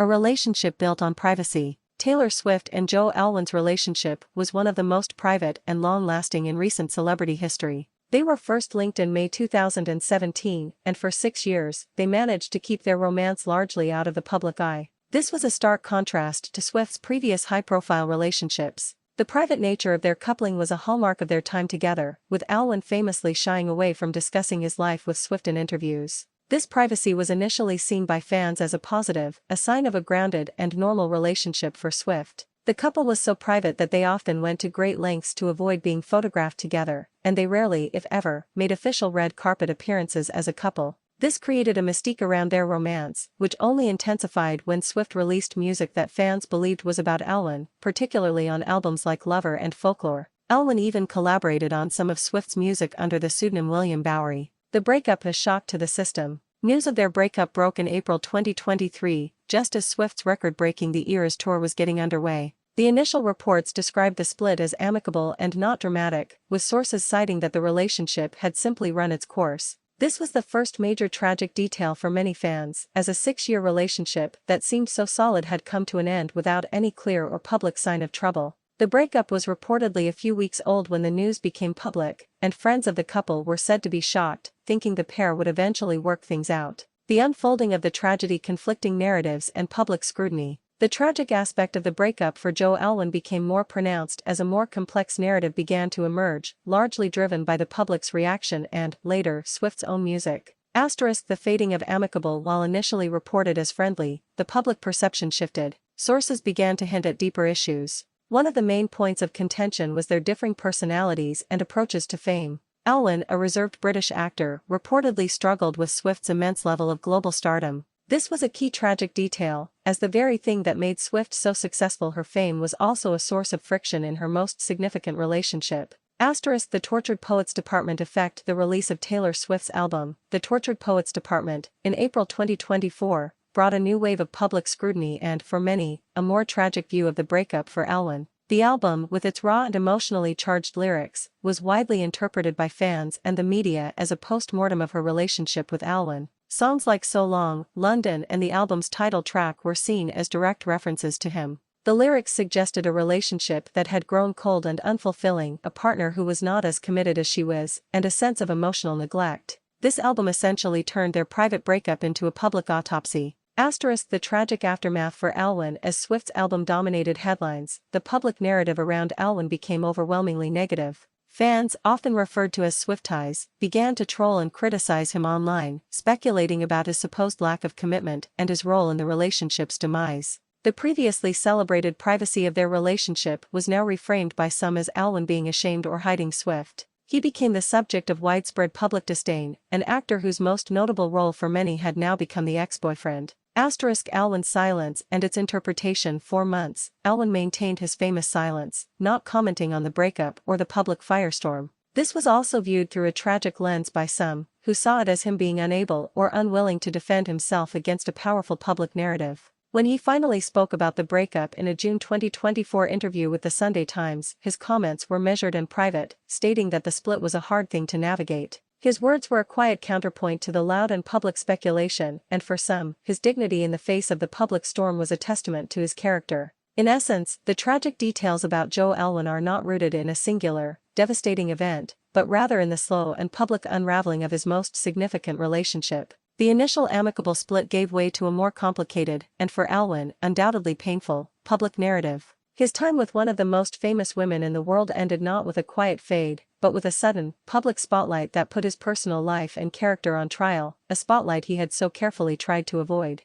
a relationship built on privacy. Taylor Swift and Joe Alwyn's relationship was one of the most private and long-lasting in recent celebrity history. They were first linked in May 2017, and for 6 years, they managed to keep their romance largely out of the public eye. This was a stark contrast to Swift's previous high-profile relationships. The private nature of their coupling was a hallmark of their time together, with Alwyn famously shying away from discussing his life with Swift in interviews. This privacy was initially seen by fans as a positive, a sign of a grounded and normal relationship for Swift. The couple was so private that they often went to great lengths to avoid being photographed together, and they rarely, if ever, made official red carpet appearances as a couple. This created a mystique around their romance, which only intensified when Swift released music that fans believed was about Alwyn, particularly on albums like Lover and Folklore. Alwyn even collaborated on some of Swift's music under the pseudonym William Bowery. The breakup a shock to the system. News of their breakup broke in April 2023, just as Swift's record-breaking The Eras tour was getting underway. The initial reports described the split as amicable and not dramatic, with sources citing that the relationship had simply run its course. This was the first major tragic detail for many fans, as a 6-year relationship that seemed so solid had come to an end without any clear or public sign of trouble. The breakup was reportedly a few weeks old when the news became public, and friends of the couple were said to be shocked, thinking the pair would eventually work things out. The unfolding of the tragedy, conflicting narratives and public scrutiny. The tragic aspect of the breakup for Joe Alwyn became more pronounced as a more complex narrative began to emerge, largely driven by the public's reaction and, later, Swift's own music. The fading of amicable. While initially reported as friendly, the public perception shifted. Sources began to hint at deeper issues. One of the main points of contention was their differing personalities and approaches to fame. Alwyn, a reserved British actor, reportedly struggled with Swift's immense level of global stardom. This was a key tragic detail, as the very thing that made Swift so successful, her fame, was also a source of friction in her most significant relationship. The Tortured Poets Department effect. The release of Taylor Swift's album, The Tortured Poets Department, in April 2024, brought a new wave of public scrutiny and, for many, a more tragic view of the breakup for Alwyn. The album, with its raw and emotionally charged lyrics, was widely interpreted by fans and the media as a post-mortem of her relationship with Alwyn. Songs like So Long, London and the album's title track were seen as direct references to him. The lyrics suggested a relationship that had grown cold and unfulfilling, a partner who was not as committed as she was, and a sense of emotional neglect. This album essentially turned their private breakup into a public autopsy. The tragic aftermath for Alwyn. As Swift's album dominated headlines, the public narrative around Alwyn became overwhelmingly negative. Fans, often referred to as Swifties, began to troll and criticize him online, speculating about his supposed lack of commitment and his role in the relationship's demise. The previously celebrated privacy of their relationship was now reframed by some as Alwyn being ashamed or hiding Swift. He became the subject of widespread public disdain, an actor whose most notable role for many had now become the ex-boyfriend. Alwyn's silence and its interpretation. 4 months, Alwyn maintained his famous silence, not commenting on the breakup or the public firestorm. This was also viewed through a tragic lens by some, who saw it as him being unable or unwilling to defend himself against a powerful public narrative. When he finally spoke about the breakup in a June 2024 interview with the Sunday Times, his comments were measured and private, stating that the split was a hard thing to navigate. His words were a quiet counterpoint to the loud and public speculation, and for some, his dignity in the face of the public storm was a testament to his character. In essence, the tragic details about Joe Alwyn are not rooted in a singular, devastating event, but rather in the slow and public unraveling of his most significant relationship. The initial amicable split gave way to a more complicated, and for Alwyn, undoubtedly painful, public narrative. His time with one of the most famous women in the world ended not with a quiet fade, but with a sudden, public spotlight that put his personal life and character on trial, a spotlight he had so carefully tried to avoid.